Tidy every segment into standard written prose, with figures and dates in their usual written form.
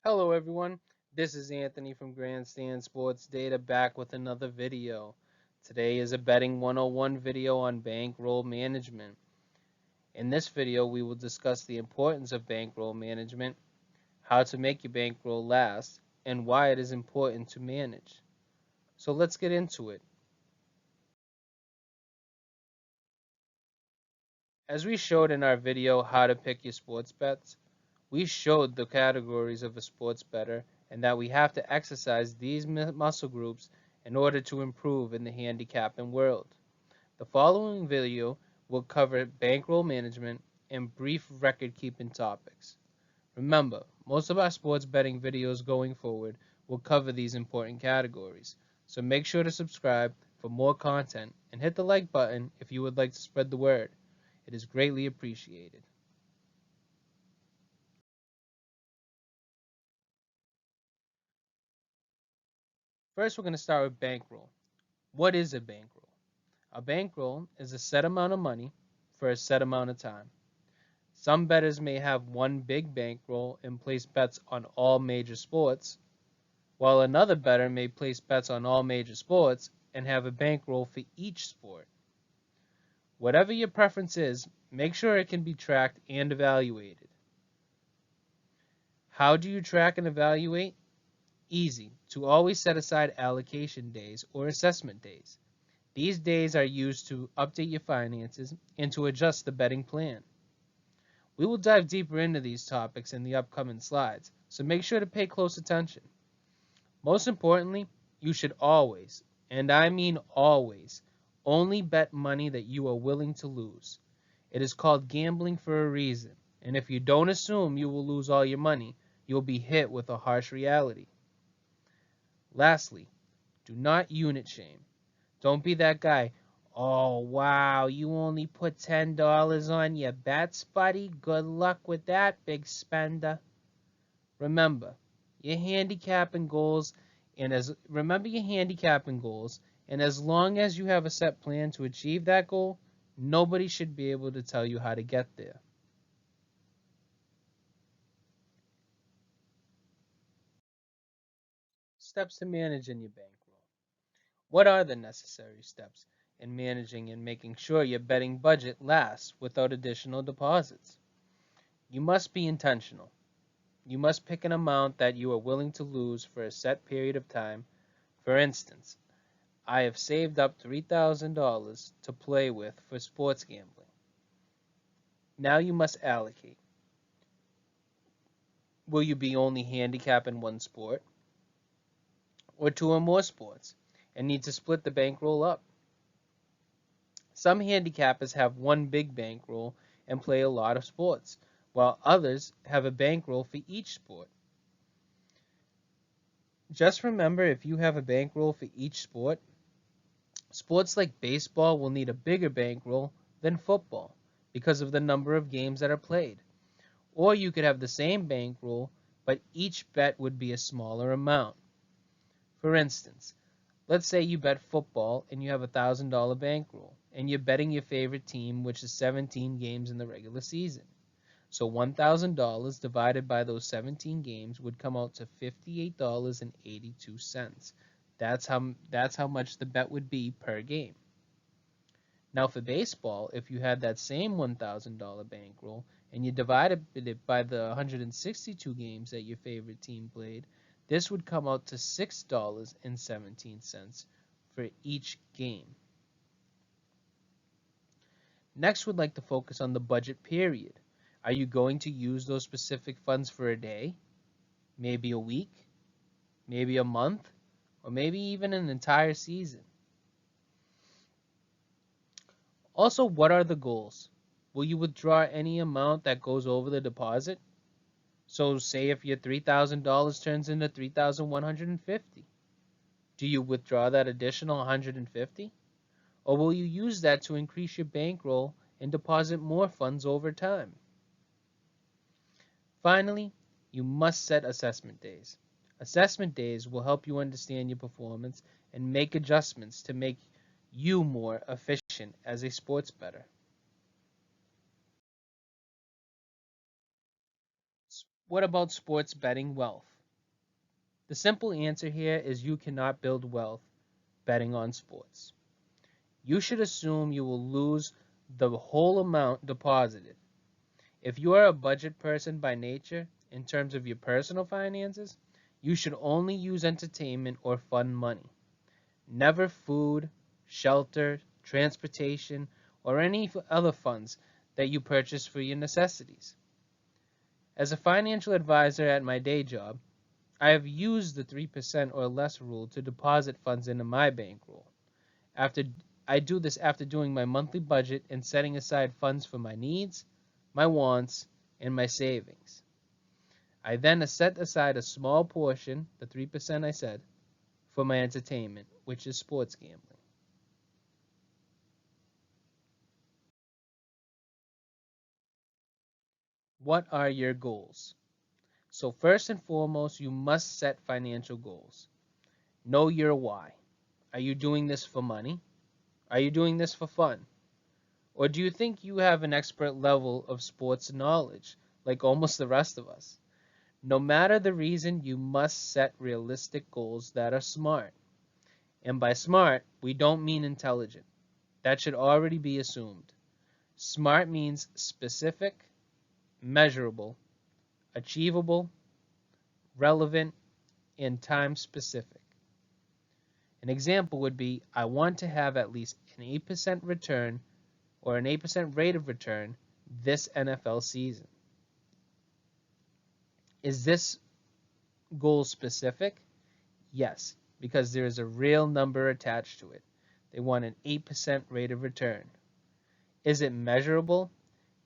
Hello everyone, this is Anthony from Grandstand Sports Data back with another video. Today is a Betting 101 video on bankroll management. In this video we will discuss the importance of bankroll management, how to make your bankroll last, and why it is important to manage. So let's get into it. As we showed in our video how to pick your sports bets, we showed the categories of a sports bettor and that we have to exercise these muscle groups in order to improve in the handicapping world. The following video will cover bankroll management and brief record keeping topics. Remember, most of our sports betting videos going forward will cover these important categories, so make sure to subscribe for more content and hit the like button if you would like to spread the word. It is greatly appreciated. First, we're going to start with bankroll. What is a bankroll? A bankroll is a set amount of money for a set amount of time. Some bettors may have one big bankroll and place bets on all major sports, while another bettor may place bets on all major sports and have a bankroll for each sport. Whatever your preference is, make sure it can be tracked and evaluated. How do you track and evaluate? Easy, to always set aside allocation days or assessment days. These days are used to update your finances and to adjust the betting plan. We will dive deeper into these topics in the upcoming slides, so make sure to pay close attention. Most importantly, you should always, and I mean always, only bet money that you are willing to lose. It is called gambling for a reason, and if you don't assume you will lose all your money, you'll be hit with a harsh reality. Lastly, do not unit shame. Don't be that guy. Oh, wow, you only put $10 on your bets, buddy? Good luck with that, big spender. Remember, your handicapping goals, and as long as you have a set plan to achieve that goal, nobody should be able to tell you how to get there. Steps to managing your bankroll. What are the necessary steps in managing and making sure your betting budget lasts without additional deposits? You must be intentional. You must pick an amount that you are willing to lose for a set period of time. For instance, I have saved up $3,000 to play with for sports gambling. Now you must allocate. Will you be only handicapped in one sport or two or more sports and need to split the bankroll up? Some handicappers have one big bankroll and play a lot of sports, while others have a bankroll for each sport. Just remember, if you have a bankroll for each sport, sports like baseball will need a bigger bankroll than football because of the number of games that are played. Or you could have the same bankroll, but each bet would be a smaller amount. For instance, let's say you bet football and you have a $1,000 bankroll, and you're betting your favorite team, which is 17 games in the regular season. So $1,000 divided by those 17 games would come out to $58.82. That's how much the bet would be per game. Now for baseball, if you had that same $1,000 bankroll and you divided it by the 162 games that your favorite team played, this would come out to $6.17 for each game. Next, we'd like to focus on the budget period. Are you going to use those specific funds for a day, maybe a week, maybe a month, or maybe even an entire season? Also, what are the goals? Will you withdraw any amount that goes over the deposit? So say if your $3,000 turns into $3,150, do you withdraw that additional 150? Or will you use that to increase your bankroll and deposit more funds over time? Finally, you must set assessment days. Assessment days will help you understand your performance and make adjustments to make you more efficient as a sports bettor. What about sports betting wealth? The simple answer here is you cannot build wealth betting on sports. You should assume you will lose the whole amount deposited. If you are a budget person by nature, in terms of your personal finances, you should only use entertainment or fun money. Never food, shelter, transportation, or any other funds that you purchase for your necessities. As a financial advisor at my day job, I have used the 3% or less rule to deposit funds into my bankroll. After I do this after doing my monthly budget and setting aside funds for my needs, my wants, and my savings. I then set aside a small portion, the 3% I said, for my entertainment, which is sports gambling. What are your goals? So first and foremost, you must set financial goals. Know your why. Are you doing this for money? Are you doing this for fun? Or do you think you have an expert level of sports knowledge, like almost the rest of us? No matter the reason, you must set realistic goals that are smart. And by smart, we don't mean intelligent. That should already be assumed. Smart means specific, measurable, achievable, relevant, and time specific. An example would be I want to have at least an 8% return or an 8% rate of return this NFL season. Is this goal specific? Yes, because there is a real number attached to it. They want an 8% rate of return. Is it measurable?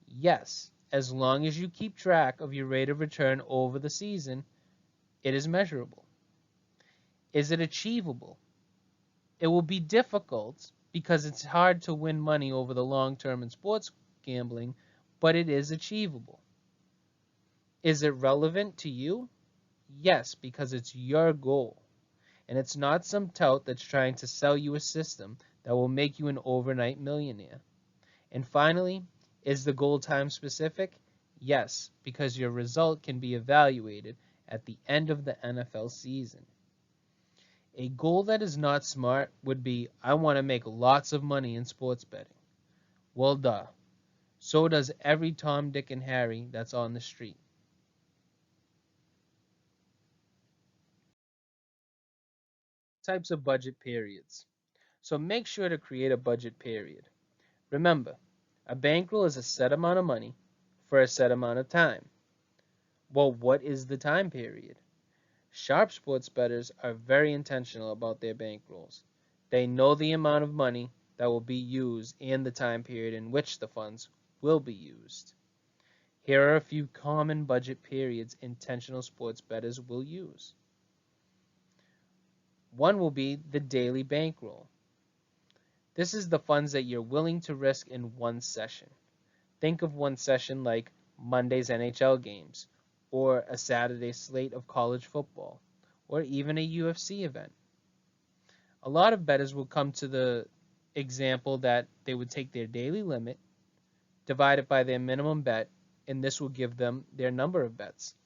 Yes, as long as you keep track of your rate of return over the season, it is measurable. Is it achievable? It will be difficult because it's hard to win money over the long term in sports gambling, but it is achievable. Is it relevant to you? Yes, because it's your goal. And it's not some tout that's trying to sell you a system that will make you an overnight millionaire. And finally, is the goal time specific? Yes, because your result can be evaluated at the end of the NFL season. A goal that is not smart would be, I want to make lots of money in sports betting. Well, duh. So does every Tom, Dick, and Harry that's on the street. Types of budget periods. So make sure to create a budget period. Remember, a bankroll is a set amount of money for a set amount of time. Well, what is the time period? Sharp sports bettors are very intentional about their bankrolls. They know the amount of money that will be used and the time period in which the funds will be used. Here are a few common budget periods intentional sports bettors will use. One will be the daily bankroll. This is the funds that you're willing to risk in one session. Think of one session like Monday's NHL games, or a Saturday slate of college football, or even a UFC event. A lot of bettors will come to the example that they would take their daily limit, divide it by their minimum bet, and this will give them their number of bets.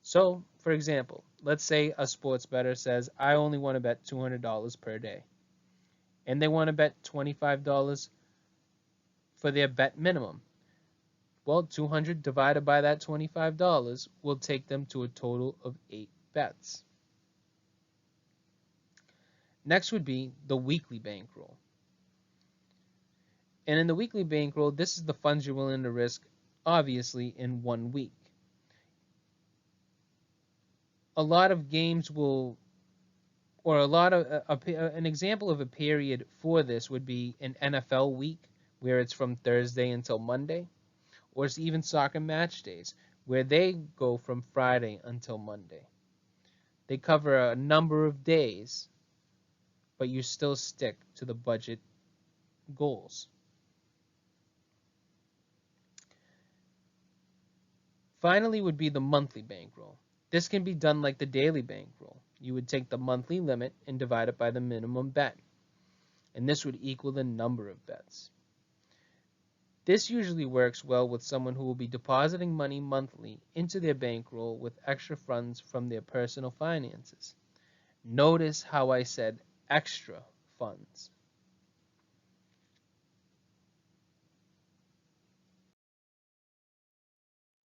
So, for example, let's say a sports bettor says, I only want to bet $200 per day, and they want to bet $25 for their bet minimum. Well, 200 divided by that $25 will take them to a total of 8 bets. Next would be the weekly bankroll. And in the weekly bankroll, this is the funds you're willing to risk, obviously, in 1 week. A lot of games will, or a lot of, an example of a period for this would be an NFL week, where it's from Thursday until Monday, or it's even soccer match days, where they go from Friday until Monday. They cover a number of days, but you still stick to the budget goals. Finally would be the monthly bankroll. This can be done like the daily bankroll. You would take the monthly limit and divide it by the minimum bet, and this would equal the number of bets. This usually works well with someone who will be depositing money monthly into their bankroll with extra funds from their personal finances. Notice how I said extra funds.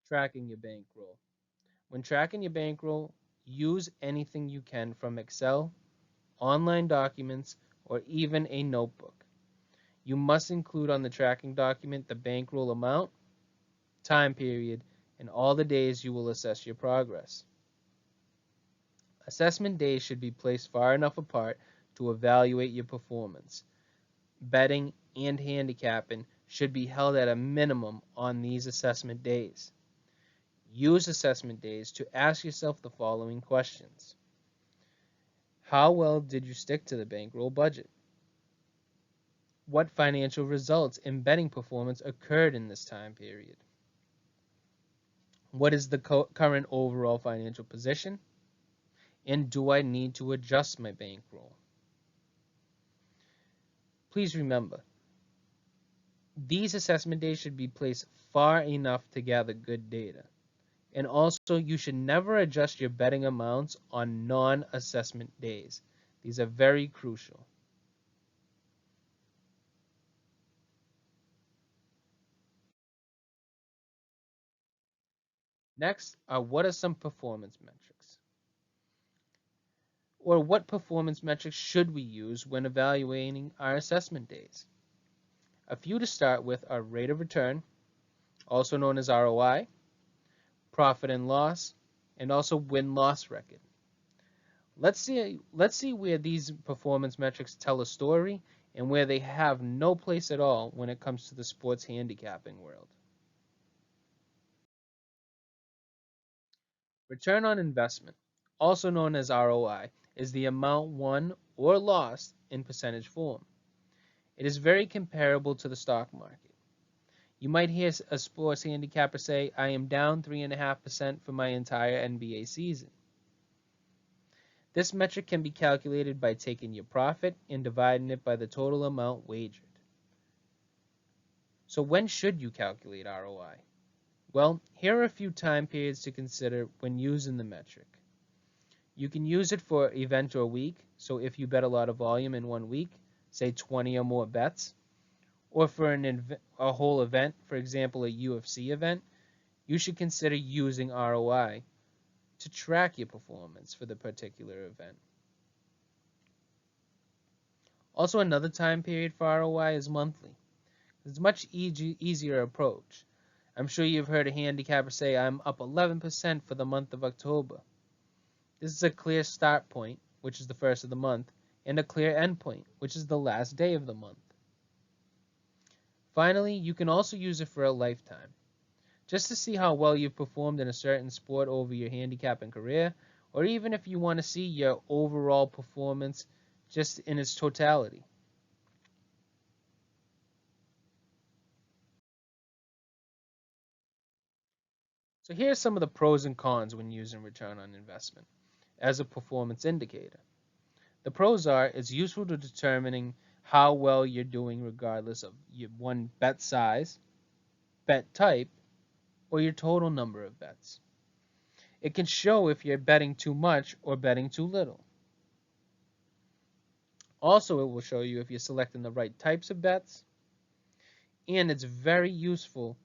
Tracking your bankroll. When tracking your bankroll, use anything you can from Excel, online documents, or even a notebook. You must include on the tracking document the bankroll amount, time period, and all the days you will assess your progress. Assessment days should be placed far enough apart to evaluate your performance. Betting and handicapping should be held at a minimum on these assessment days. Use assessment days to ask yourself the following questions. How well did you stick to the bankroll budget? What financial results and betting performance occurred in this time period? What is the current overall financial position? And do I need to adjust my bankroll? Please remember, these assessment days should be placed far enough to gather good data. And also, you should never adjust your betting amounts on non-assessment days. These are very crucial. Next what are some performance metrics? Or what performance metrics should we use when evaluating our assessment days? A few to start with are rate of return, also known as ROI, profit and loss, and also win-loss record. Let's see where these performance metrics tell a story and where they have no place at all when it comes to the sports handicapping world. Return on investment, also known as ROI, is the amount won or lost in percentage form. It is very comparable to the stock market. You might hear a sports handicapper say, I am down 3.5% for my entire NBA season. This metric can be calculated by taking your profit and dividing it by the total amount wagered. So when should you calculate ROI? Well, here are a few time periods to consider when using the metric. You can use it for event or week, so if you bet a lot of volume in one week, say 20 or more bets, or for a whole event, for example, a UFC event, you should consider using ROI to track your performance for the particular event. Also, another time period for ROI is monthly. It's a much easier approach. I'm sure you've heard a handicapper say, I'm up 11% for the month of October. This is a clear start point, which is the first of the month, and a clear end point, which is the last day of the month. Finally, you can also use it for a lifetime, just to see how well you've performed in a certain sport over your handicapping career, or even if you want to see your overall performance just in its totality. So here are some of the pros and cons when using return on investment as a performance indicator. The pros are it's useful to determining how well you're doing regardless of your one bet size, bet type, or your total number of bets. It can show if you're betting too much or betting too little. Also, it will show you if you're selecting the right types of bets, and it's very useful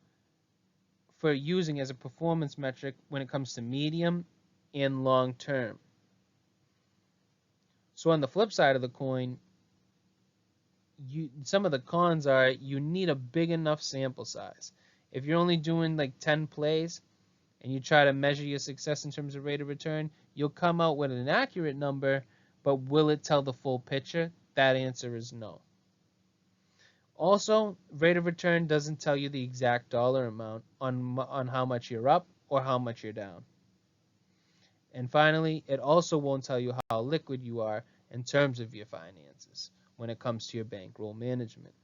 for using as a performance metric when it comes to medium and long term. So on the flip side of the coin, some of the cons are you need a big enough sample size. If you're only doing like 10 plays and you try to measure your success in terms of rate of return, you'll come out with an accurate number, but will it tell the full picture? That answer is no. Also, rate of return doesn't tell you the exact dollar amount on how much you're up or how much you're down. And finally, it also won't tell you how liquid you are in terms of your finances when it comes to your bankroll management.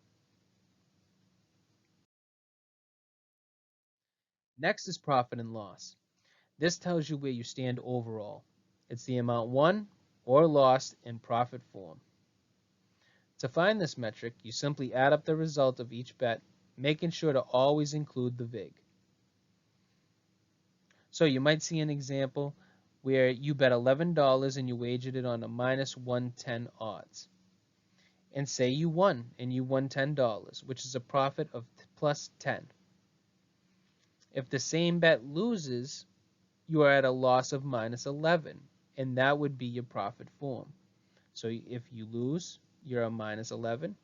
Next is profit and loss. This tells you where you stand overall. It's the amount won or lost in profit form. To find this metric, you simply add up the result of each bet making sure to always include the vig. So you might see an example where you bet $11 and you wagered it on a minus 110 odds. And say you won, and you won $10, which is a profit of plus 10. If the same bet loses, you are at a loss of minus 11, and that would be your profit form. So if you lose, you're a minus 11.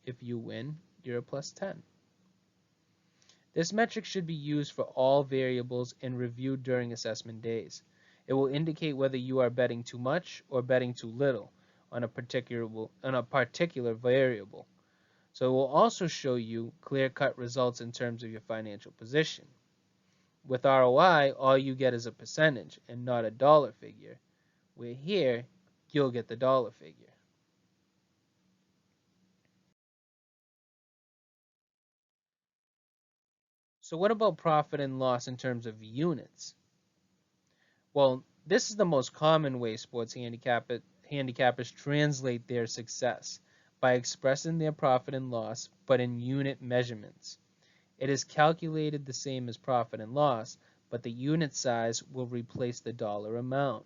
If you win, you're a plus 10. This metric should be used for all variables and reviewed during assessment days. It will indicate whether you are betting too much or betting too little on a particular variable. So it will also show you clear-cut results in terms of your financial position. With ROI, all you get is a percentage and not a dollar figure, where here, you'll get the dollar figure. So what about profit and loss in terms of units? Well, this is the most common way sports handicappers translate their success, by expressing their profit and loss, but in unit measurements. It is calculated the same as profit and loss, but the unit size will replace the dollar amount.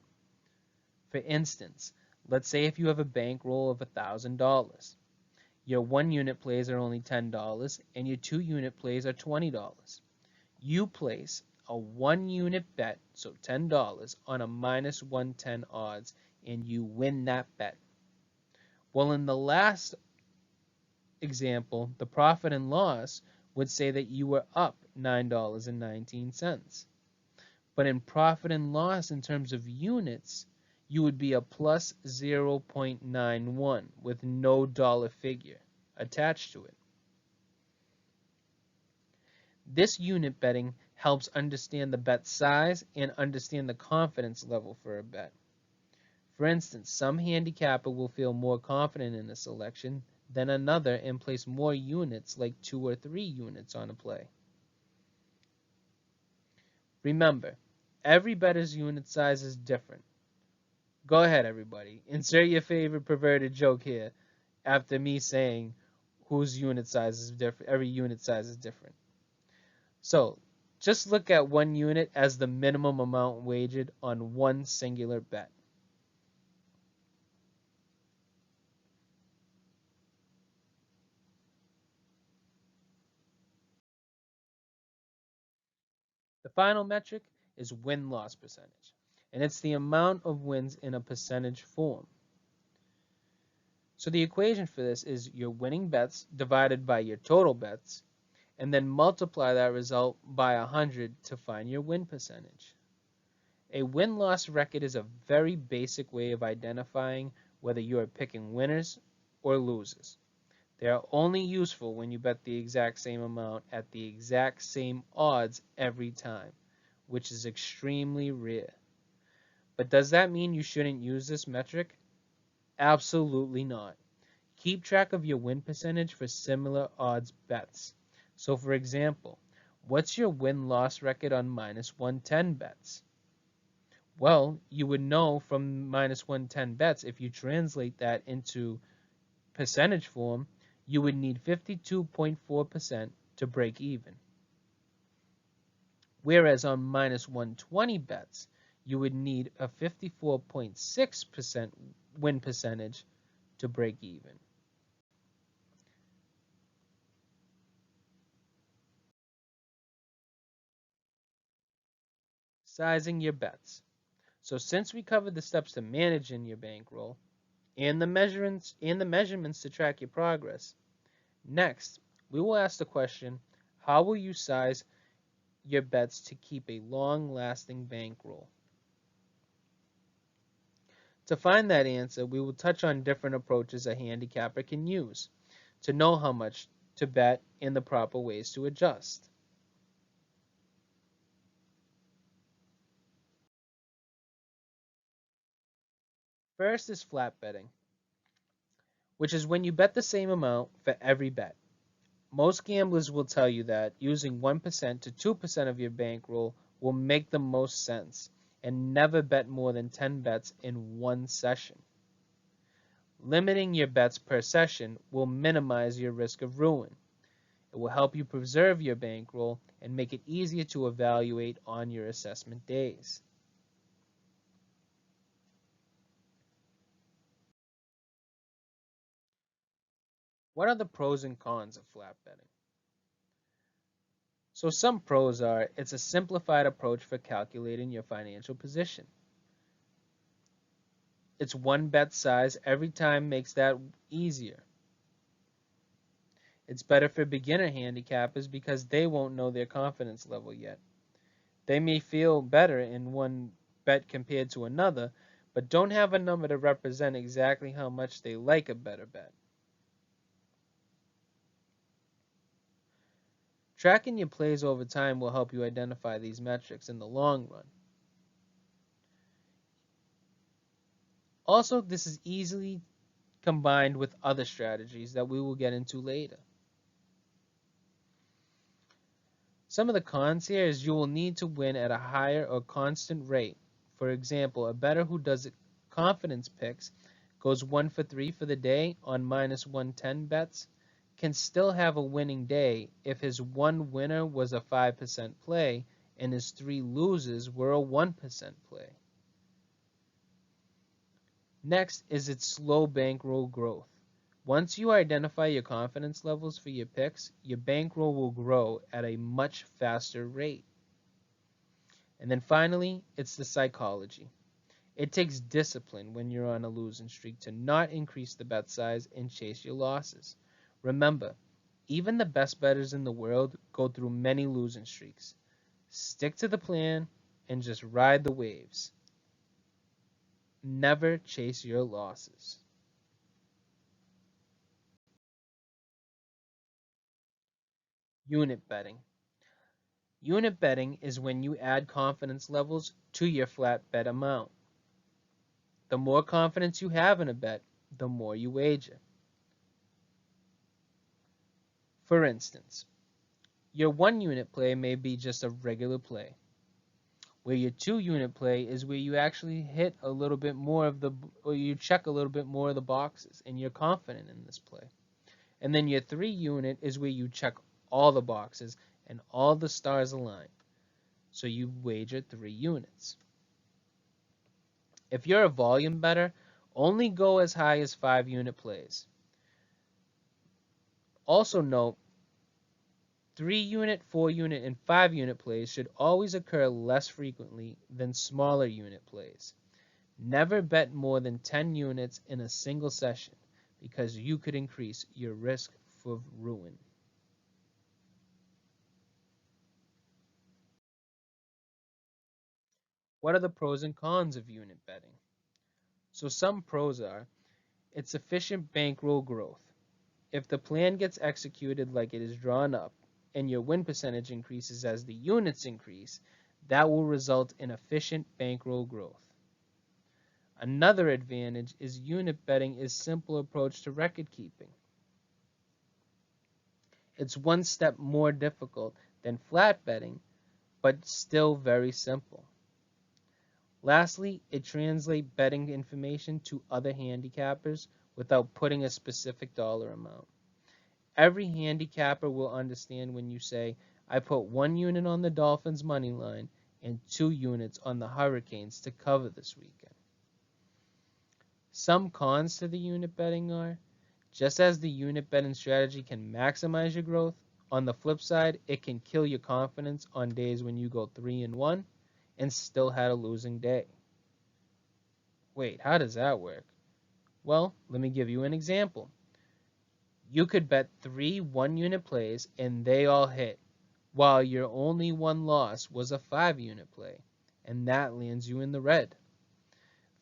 For instance, let's say if you have a bankroll of $1,000. Your 1 unit plays are only $10 and your 2 unit plays are $20. You place a 1 unit bet, so $10, on a minus 110 odds, and you win that bet. Well, in the last example, the profit and loss would say that you were up $9.19. But in profit and loss in terms of units, you would be a plus 0.91 with no dollar figure attached to it. This unit betting helps understand the bet size and understand the confidence level for a bet. For instance, some handicapper will feel more confident in a selection than another and place more units, like 2 or 3 units, on a play. Remember, every bettor's unit size is different. Go ahead, everybody. Insert your favorite perverted joke here after me saying whose unit size is different. Every unit size is different. So just look at 1 unit as the minimum amount wagered on one singular bet. The final metric is win-loss percentage, and it's the amount of wins in a percentage form. So the equation for this is your winning bets divided by your total bets, and then multiply that result by 100 to find your win percentage. A win-loss record is a very basic way of identifying whether you are picking winners or losers. They are only useful when you bet the exact same amount at the exact same odds every time, which is extremely rare. But does that mean you shouldn't use this metric? Absolutely not. Keep track of your win percentage for similar odds bets. So for example, what's your win-loss record on minus 110 bets? Well, you would know from minus 110 bets, if you translate that into percentage form, you would need 52.4% to break even. Whereas on minus 120 bets, you would need a 54.6% win percentage to break even. Sizing your bets. So since we covered the steps to managing your bankroll and the measurements to track your progress, next we will ask the question, how will you size your bets to keep a long-lasting bankroll? To find that answer, we will touch on different approaches a handicapper can use to know how much to bet and the proper ways to adjust. First is flat betting, which is when you bet the same amount for every bet. Most gamblers will tell you that using 1% to 2% of your bankroll will make the most sense, and never bet more than 10 bets in one session. Limiting your bets per session will minimize your risk of ruin. It will help you preserve your bankroll and make it easier to evaluate on your assessment days. What are the pros and cons of flat betting? So some pros are it's a simplified approach for calculating your financial position. It's one bet size every time makes that easier. It's better for beginner handicappers because they won't know their confidence level yet. They may feel better in one bet compared to another, but don't have a number to represent exactly how much they like a better bet. Tracking your plays over time will help you identify these metrics in the long run. Also, this is easily combined with other strategies that we will get into later. Some of the cons here is you will need to win at a higher or constant rate. For example, a bettor who does confidence picks, goes 1 for 3 for the day on minus 110 bets, can still have a winning day if his one winner was a 5% play and his 3 losers were a 1% play. Next is its slow bankroll growth. Once you identify your confidence levels for your picks, your bankroll will grow at a much faster rate. And then finally, it's the psychology. It takes discipline when you're on a losing streak to not increase the bet size and chase your losses. Remember, even the best bettors in the world go through many losing streaks. Stick to the plan and just ride the waves. Never chase your losses. Unit betting. Unit betting is when you add confidence levels to your flat bet amount. The more confidence you have in a bet, the more you wager. For instance, your 1 unit play may be just a regular play, where your 2 unit play is where you actually hit a little bit more of the, or you check a little bit more of the boxes, and you're confident in this play. And then your 3 unit is where you check all the boxes and all the stars align. So you wager 3 units. If you're a volume bettor, only go as high as 5 unit plays. Also note, 3 unit, 4 unit, and 5 unit plays should always occur less frequently than smaller unit plays. Never bet more than 10 units in a single session because you could increase your risk for ruin. What are the pros and cons of unit betting? So some pros are, it's efficient bankroll growth. If the plan gets executed like it is drawn up, and your win percentage increases as the units increase, that will result in efficient bankroll growth. Another advantage is unit betting is a simple approach to record keeping. It's one step more difficult than flat betting, but still very simple. Lastly, it translates betting information to other handicappers without putting a specific dollar amount. Every handicapper will understand when you say, I put 1 unit on the Dolphins money line and 2 units on the Hurricanes to cover this weekend. Some cons to the unit betting are, just as the unit betting strategy can maximize your growth, on the flip side, it can kill your confidence on days when you go 3-1 and still had a losing day. Wait, how does that work? Well, let me give you an example. You could bet 3 1-unit plays and they all hit, while your only one loss was a 5 unit play, and that lands you in the red.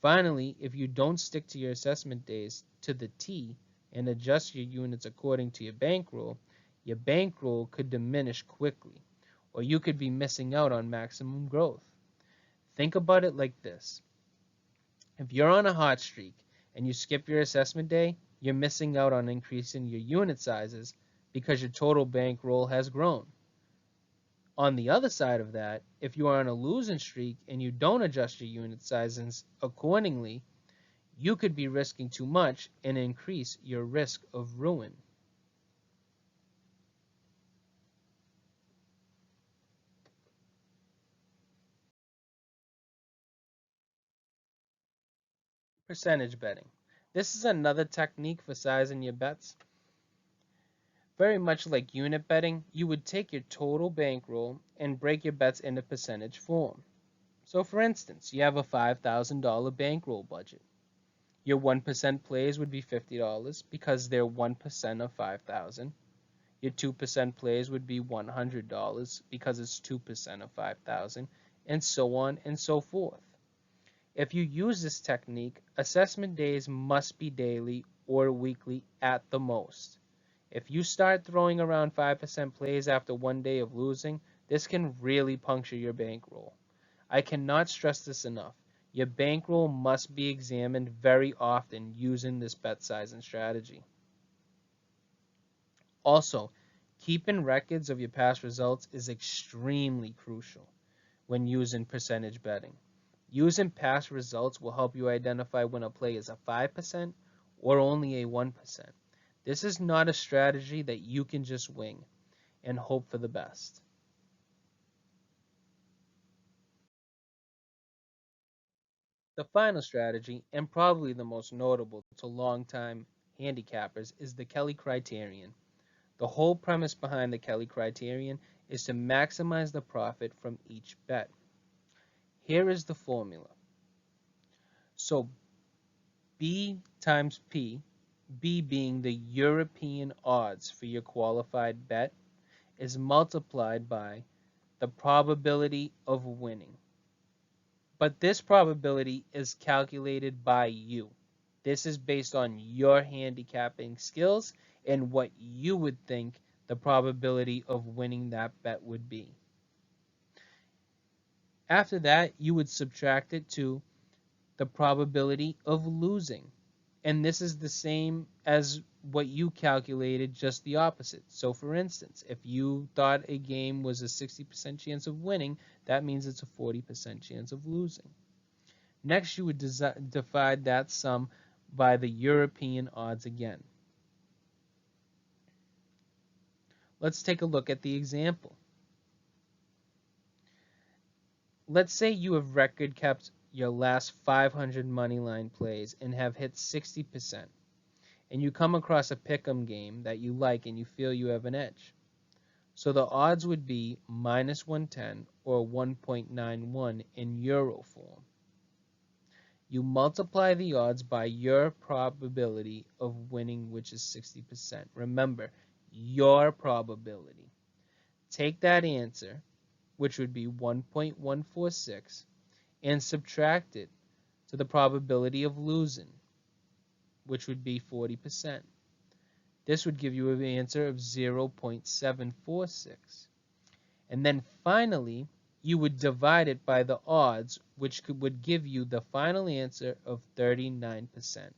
Finally, if you don't stick to your assessment days to the T and adjust your units according to your bankroll could diminish quickly, or you could be missing out on maximum growth. Think about it like this. If you're on a hot streak and you skip your assessment day, you're missing out on increasing your unit sizes because your total bankroll has grown. On the other side of that, if you are on a losing streak and you don't adjust your unit sizes accordingly, you could be risking too much and increase your risk of ruin. Percentage betting. This is another technique for sizing your bets. Very much like unit betting, you would take your total bankroll and break your bets into percentage form. So for instance, you have a $5,000 bankroll budget. Your 1% plays would be $50 because they're 1% of 5,000. Your 2% plays would be $100 because it's 2% of 5,000, and so on and so forth. If you use this technique, assessment days must be daily or weekly at the most. If you start throwing around 5% plays after one day of losing, this can really puncture your bankroll. I cannot stress this enough. Your bankroll must be examined very often using this bet sizing strategy. Also, keeping records of your past results is extremely crucial when using percentage betting. Using past results will help you identify when a play is a 5% or only a 1%. This is not a strategy that you can just wing and hope for the best. The final strategy, and probably the most notable to longtime handicappers, is the Kelly Criterion. The whole premise behind the Kelly Criterion is to maximize the profit from each bet. Here is the formula. So B times P, B being the European odds for your qualified bet, is multiplied by the probability of winning. But this probability is calculated by you. This is based on your handicapping skills and what you would think the probability of winning that bet would be. After that, you would subtract it to the probability of losing. And this is the same as what you calculated, just the opposite. So for instance, if you thought a game was a 60% chance of winning, that means it's a 40% chance of losing. Next, you would divide that sum by the European odds again. Let's take a look at the example. Let's say you have record kept your last 500 moneyline plays and have hit 60%, and you come across a pick'em game that you like and you feel you have an edge. So the odds would be minus 110 or 1.91 in euro form. You multiply the odds by your probability of winning, which is 60%. Remember, your probability. Take that answer, which would be 1.146, and subtract it to the probability of losing, which would be 40%. This would give you an answer of 0.746. And then finally, you would divide it by the odds, which would give you the final answer of 39%.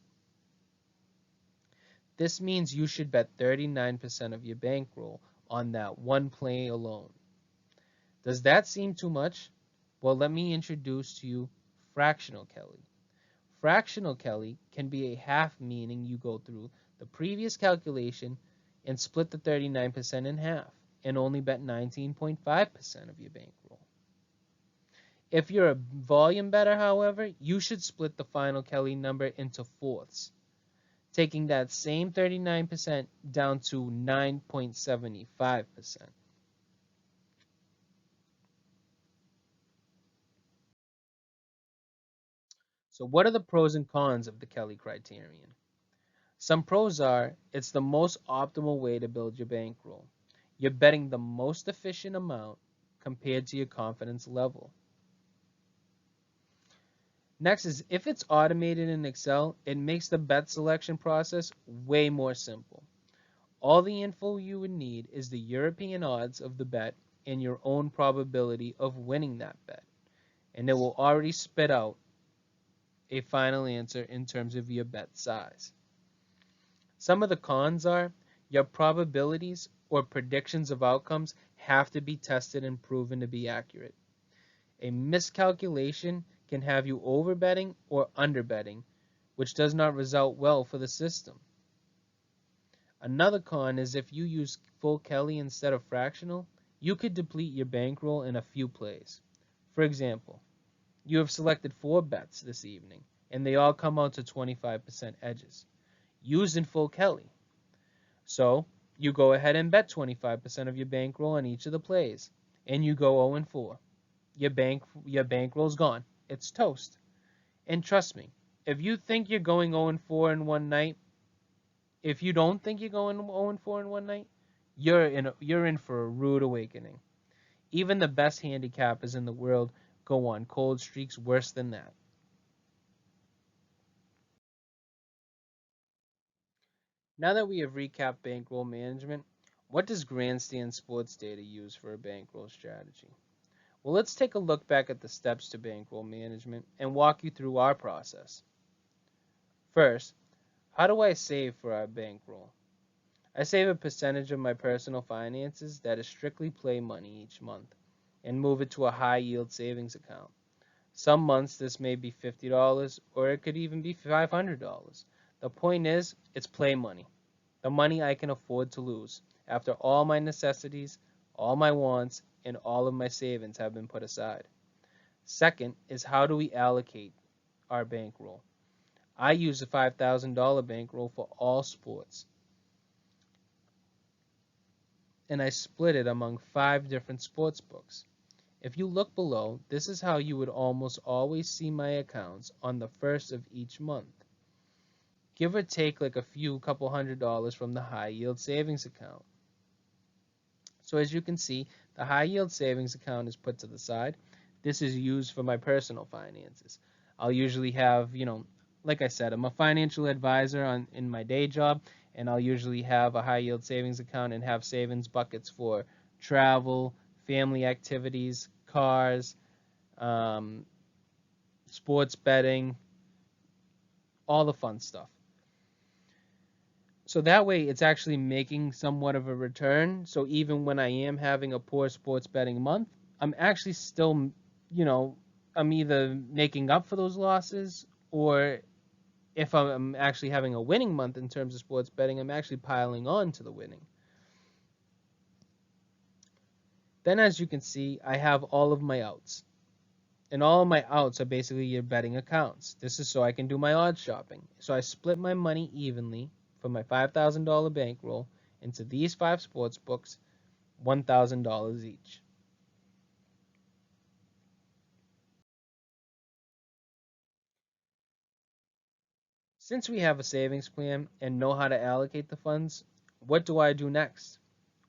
This means you should bet 39% of your bankroll on that one play alone. Does that seem too much? Well, let me introduce to you fractional Kelly. Fractional Kelly can be a half, meaning you go through the previous calculation and split the 39% in half and only bet 19.5% of your bankroll. If you're a volume bettor, however, you should split the final Kelly number into fourths, taking that same 39% down to 9.75%. So what are the pros and cons of the Kelly Criterion? Some pros are it's the most optimal way to build your bankroll. You're betting the most efficient amount compared to your confidence level. Next is if it's automated in Excel, it makes the bet selection process way more simple. All the info you would need is the European odds of the bet and your own probability of winning that bet. And it will already spit out a final answer in terms of your bet size. Some of the cons are your probabilities or predictions of outcomes have to be tested and proven to be accurate. A miscalculation can have you overbetting or underbetting, which does not result well for the system. Another con is if you use full Kelly instead of fractional, you could deplete your bankroll in a few plays. For example, you have selected 4 bets this evening, and they all come out to 25% edges. Used in full Kelly. So you go ahead and bet 25% of your bankroll on each of the plays, and you go 0-4. Your bankroll's gone. It's toast. And trust me, if you think you're going 0-4 in one night, if you don't think you're going 0-4 in one night, you're in for a rude awakening. Even the best handicappers in the world go on cold streaks worse than that. Now that we have recapped bankroll management, what does Grandstand Sports Data use for a bankroll strategy? Well, let's take a look back at the steps to bankroll management and walk you through our process. First, how do I save for our bankroll? I save a percentage of my personal finances that is strictly play money each month and move it to a high yield savings account. Some months this may be $50 or it could even be $500. The point is, it's play money. The money I can afford to lose after all my necessities, all my wants, and all of my savings have been put aside. Second is how do we allocate our bankroll? I use a $5,000 bankroll for all sports, and I split it among 5 different sports books. If you look below, this is how you would almost always see my accounts on the first of each month. Give or take like a couple $100 from the high yield savings account. So as you can see, the high yield savings account is put to the side. This is used for my personal finances. I'll usually have, like I said, I'm a financial advisor in my day job, and I'll usually have a high yield savings account and have savings buckets for travel, family activities, cars, sports betting, all the fun stuff. So that way it's actually making somewhat of a return. So even when I am having a poor sports betting month, I'm actually still, I'm either making up for those losses, or if I'm actually having a winning month in terms of sports betting, I'm actually piling on to the winning. Then as you can see, I have all of my outs. And all of my outs are basically your betting accounts. This is so I can do my odds shopping. So I split my money evenly for my $5,000 bankroll into these 5 sports books, $1,000 each. Since we have a savings plan and know how to allocate the funds, what do I do next?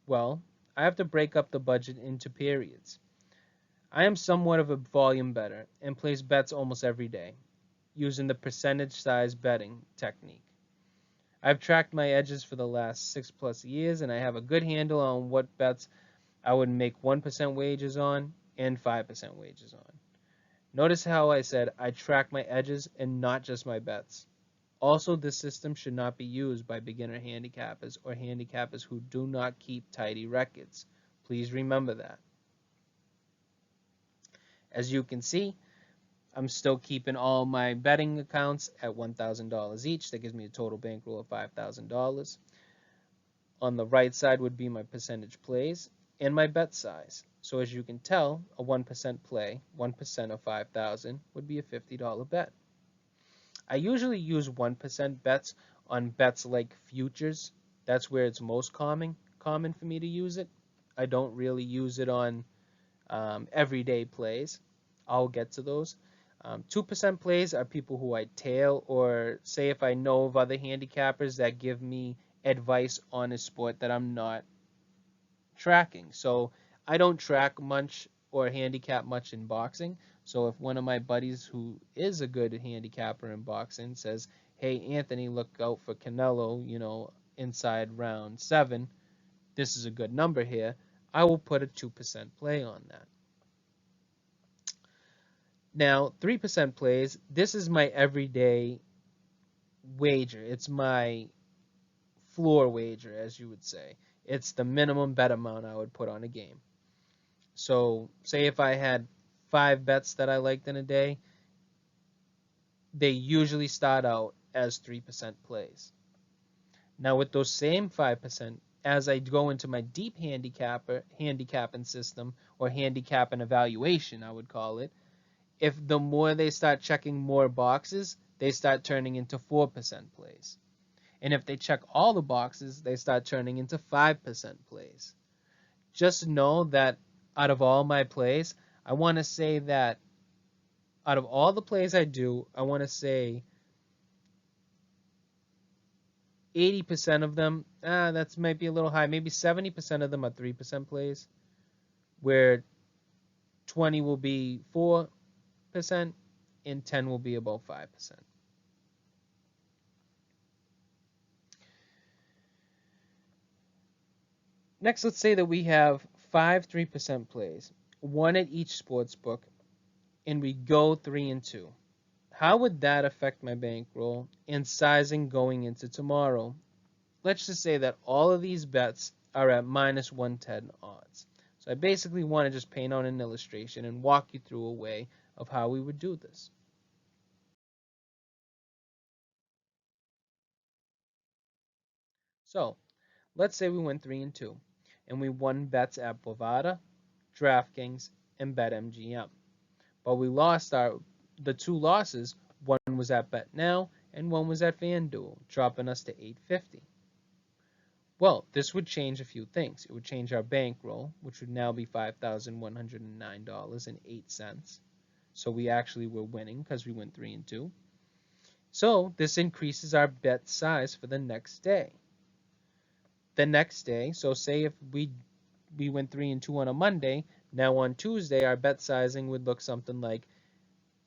Well, I have to break up the budget into periods. I am somewhat of a volume bettor and place bets almost every day, using the percentage size betting technique. I've tracked my edges for the last 6+ years, and I have a good handle on what bets I would make 1% wagers on and 5% wagers on. Notice how I said I track my edges and not just my bets. Also, this system should not be used by beginner handicappers or handicappers who do not keep tidy records. Please remember that. As you can see, I'm still keeping all my betting accounts at $1,000 each. That gives me a total bankroll of $5,000. On the right side would be my percentage plays and my bet size. So as you can tell, a 1% play, 1% of 5,000 would be a $50 bet. I usually use 1% bets on bets like futures. That's where it's most common for me to use it. I don't really use it on everyday plays. I'll get to those. 2% plays are people who I tail, or say if I know of other handicappers that give me advice on a sport that I'm not tracking. So I don't track much or handicap much in boxing. So if one of my buddies who is a good handicapper in boxing says, hey, Anthony, look out for Canelo, inside round 7, this is a good number here, I will put a 2% play on that. Now, 3% plays, this is my everyday wager. It's my floor wager, as you would say. It's the minimum bet amount I would put on a game. So say if I had 5 bets that I liked in a day, they usually start out as 3% plays. Now with those same 5%, as I go into my deep handicapping system, or handicap and evaluation, I would call it, if the more they start checking more boxes, they start turning into 4% plays. And if they check all the boxes, they start turning into 5% plays. Just know that out of all my plays, I want to say that out of all the plays I do, I want to say 80% of them, that might be a little high. Maybe 70% of them are 3% plays, where 20 will be 4% and 10 will be about 5%. Next, let's say that we have 5 3% plays, one at each sports book, and we go 3 and 2. How would that affect my bankroll and sizing going into tomorrow? Let's just say that all of these bets are at minus 110 odds. So I basically want to just paint on an illustration and walk you through a way of how we would do this. So let's say we went 3 and 2 and we won bets at Bovada, DraftKings, and BetMGM. But we lost the two losses. One was at BetNow and one was at FanDuel, dropping us to 850. Well, this would change a few things. It would change our bankroll, which would now be $5,109.08. So we actually were winning because we went 3 and 2. So this increases our bet size for the next day. The next day, so say if we went 3 and 2 on a Monday, now on Tuesday our bet sizing would look something like,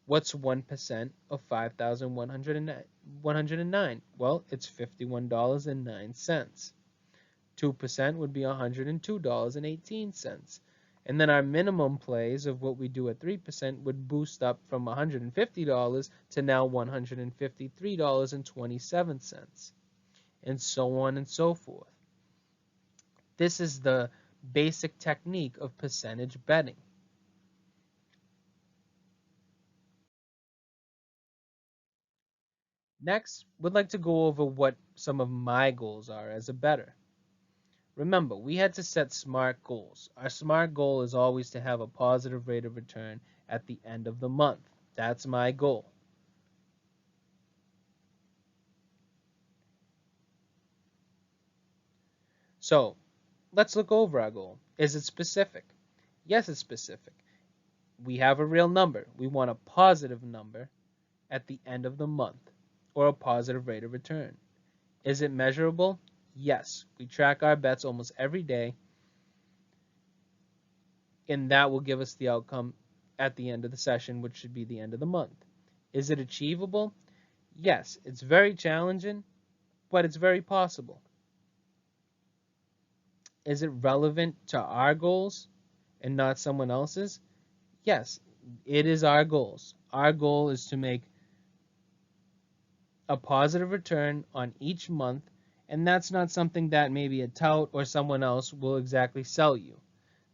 what's 1% of 5,109? Well, it's $51.09. 2% would be $102.18. And then our minimum plays of what we do at 3% would boost up from $150 to now $153.27, and so on and so forth. This is the basic technique of percentage betting. Next, we'd like to go over what some of my goals are as a bettor. Remember, we had to set SMART goals. Our SMART goal is always to have a positive rate of return at the end of the month. That's my goal. So, let's look over our goal. Is it specific? Yes, it's specific. We have a real number. We want a positive number at the end of the month, or a positive rate of return. Is it measurable? Yes. We track our bets almost every day, and that will give us the outcome at the end of the session, which should be the end of the month. Is it achievable? Yes. It's very challenging, but it's very possible. Is it relevant to our goals and not someone else's? Yes, it is our goals. Our goal is to make a positive return on each month, and that's not something that maybe a tout or someone else will exactly sell you.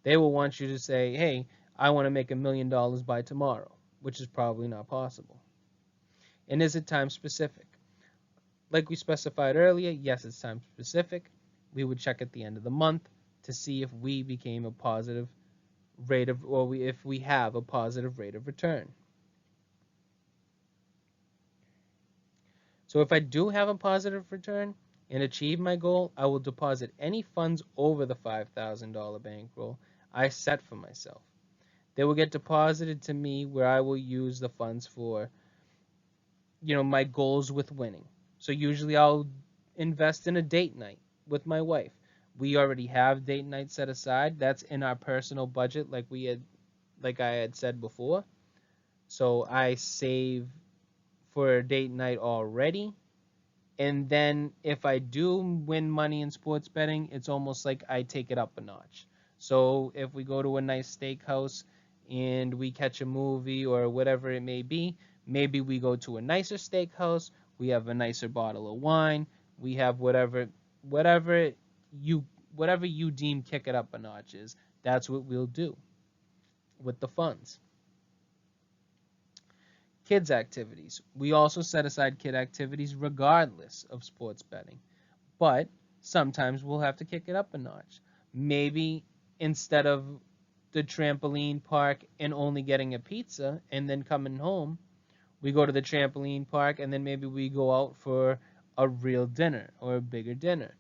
They will want you to say, hey, I want to make $1 million by tomorrow, which is probably not possible. And is it time specific? Like we specified earlier, yes, it's time specific. We would check at the end of the month to see if we became a positive rate of, or if we have a positive rate of return. So if I do have a positive return and achieve my goal, I will deposit any funds over the $5,000 bankroll I set for myself. They will get deposited to me where I will use the funds for, my goals with winning. So usually I'll invest in a date night with my wife. We already have date night set aside. That's in our personal budget, like I had said before. So I save for a date night already. And then if I do win money in sports betting, it's almost like I take it up a notch. So if we go to a nice steakhouse and we catch a movie or whatever it may be, maybe we go to a nicer steakhouse, we have a nicer bottle of wine, we have whatever you deem kick it up a notch is, that's what we'll do with the funds. Kids activities. We also set aside kid activities regardless of sports betting. But sometimes we'll have to kick it up a notch. Maybe instead of the trampoline park and only getting a pizza and then coming home. We go to the trampoline park and then maybe we go out for a real dinner or a bigger dinner.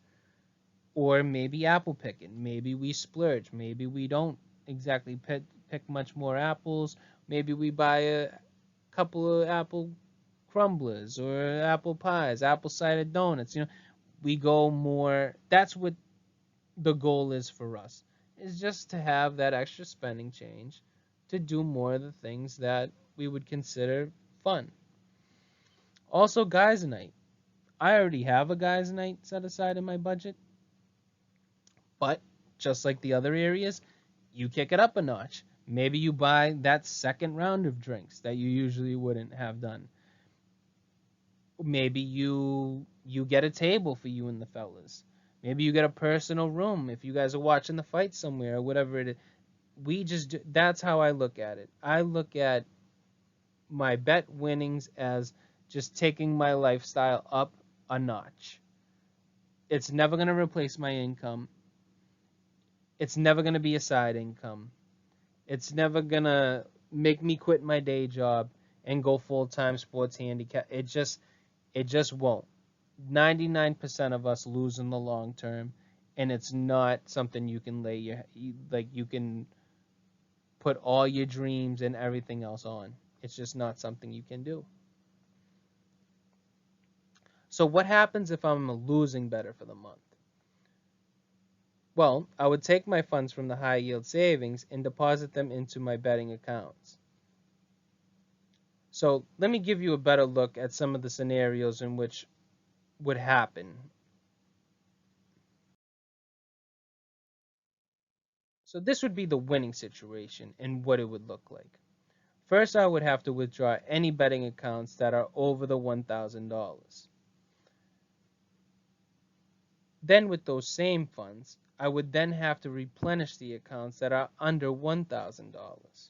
Or maybe apple picking. Maybe we splurge. Maybe we don't exactly pick much more apples. Maybe we buy a couple of apple crumblers or apple pies, apple cider donuts. We go more. That's what the goal is for us. Is just to have that extra spending change to do more of the things that we would consider fun. Also, guys' night. I already have a guys' night set aside in my budget, but just like the other areas, you kick it up a notch. Maybe you buy that second round of drinks that you usually wouldn't have done. Maybe you get a table for you and the fellas. Maybe you get a personal room if you guys are watching the fight somewhere or whatever it is. That's how I look at it. I look at my bet winnings as just taking my lifestyle up a notch. It's never going to replace my income. It's never going to be a side income. It's never going to make me quit my day job and go full-time sports handicap. It just won't. 99% of us lose in the long term, and it's not something you can you can put all your dreams and everything else on. It's just not something you can do. So what happens if I'm a losing bettor for the month? Well, I would take my funds from the high yield savings and deposit them into my betting accounts. So let me give you a better look at some of the scenarios in which would happen. So this would be the winning situation and what it would look like. First, I would have to withdraw any betting accounts that are over the $1,000. Then with those same funds, I would then have to replenish the accounts that are under $1,000.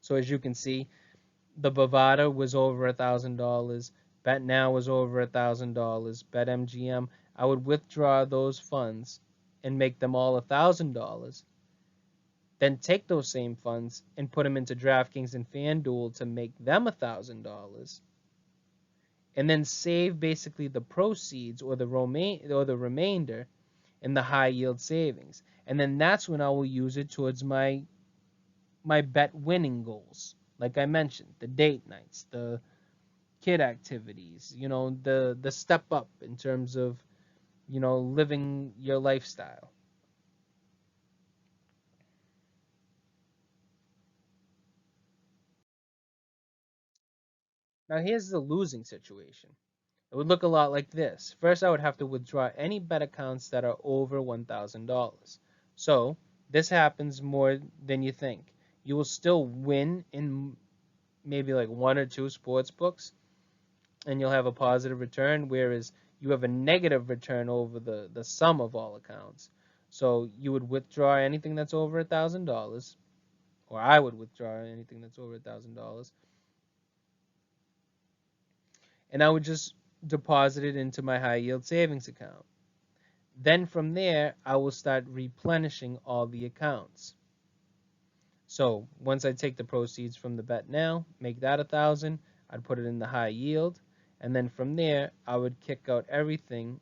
So as you can see, the Bovada was over $1,000. Bet Now was over $1,000. Bet MGM, I would withdraw those funds and make them all $1,000. Then take those same funds and put them into DraftKings and FanDuel to make them $1,000. And then save basically the proceeds or the remainder in the high yield savings. And then that's when I will use it towards my bet winning goals. Like I mentioned, the date nights, the kid activities, the step up in terms of, living your lifestyle. Now here's the losing situation. It would look a lot like this. First, I would have to withdraw any bet accounts that are over $1,000. So this happens more than you think. You will still win in maybe like one or two sports books, and you'll have a positive return, whereas you have a negative return over the sum of all accounts. So you would withdraw anything that's over $1,000, or I would withdraw anything that's over $1,000, and I would just deposit it into my high yield savings account. Then from there, I will start replenishing all the accounts. So once I take the proceeds from the bet now, make that 1,000, I'd put it in the high yield, and then from there, I would kick out everything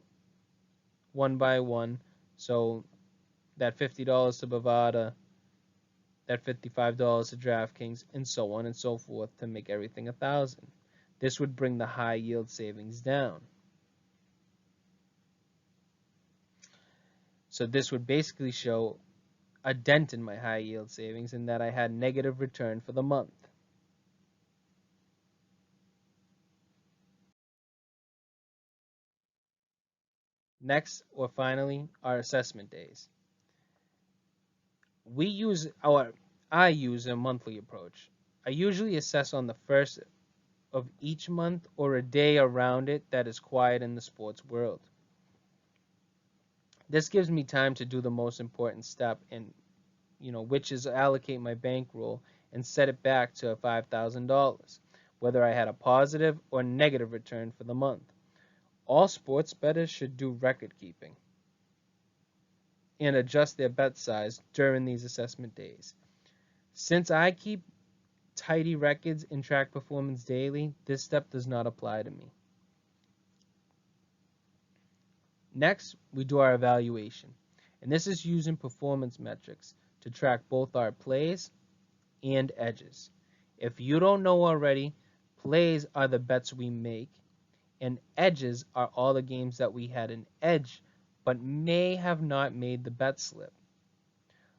one by one. So that $50 to Bovada, that $55 to DraftKings, and so on and so forth to make everything 1,000. This would bring the high yield savings down. So this would basically show a dent in my high yield savings in that I had negative return for the month. Next, or finally, our assessment days. I use a monthly approach. I usually assess on the first of each month or a day around it that is quiet in the sports world. This gives me time to do the most important step which is allocate my bankroll and set it back to $5,000, whether I had a positive or negative return for the month. All sports bettors should do record keeping. and adjust their bet size during these assessment days. Since I keep tidy records and track performance daily, this step does not apply to me. Next, we do our evaluation, and this is using performance metrics to track both our plays and edges. If you don't know already, plays are the bets we make, and edges are all the games that we had an edge but may have not made the bet slip.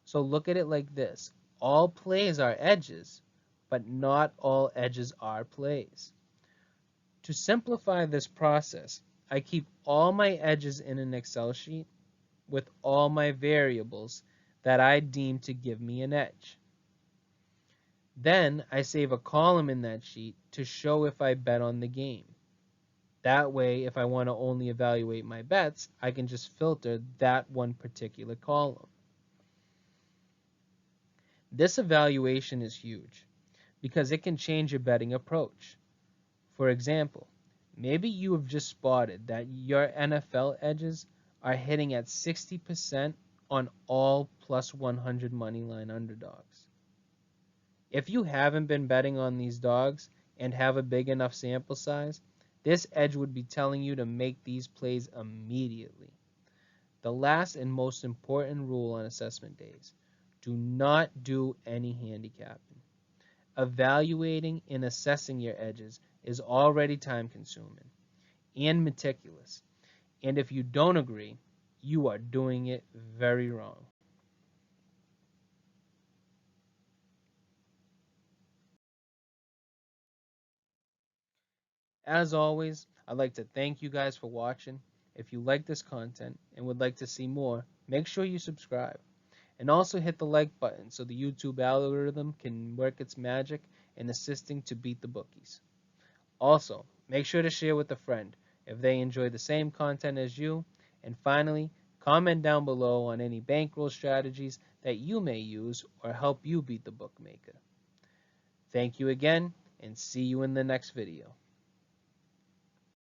So look at it like this. All plays are edges, but not all edges are plays. To simplify this process, I keep all my edges in an Excel sheet with all my variables that I deem to give me an edge. Then I save a column in that sheet to show if I bet on the game. That way, if I want to only evaluate my bets, I can just filter that one particular column. This evaluation is huge because it can change your betting approach. For example, maybe you have just spotted that your NFL edges are hitting at 60% on all plus 100 moneyline underdogs. If you haven't been betting on these dogs and have a big enough sample size, this edge would be telling you to make these plays immediately. The last and most important rule on assessment days: do not do any handicapping. Evaluating and assessing your edges is already time consuming and meticulous, and if you don't agree, you are doing it very wrong. As always, I'd like to thank you guys for watching. If you like this content and would like to see more, make sure you subscribe. And also hit the like button so the YouTube algorithm can work its magic in assisting to beat the bookies. Also, make sure to share with a friend if they enjoy the same content as you. And finally, comment down below on any bankroll strategies that you may use or help you beat the bookmaker. Thank you again, and see you in the next video.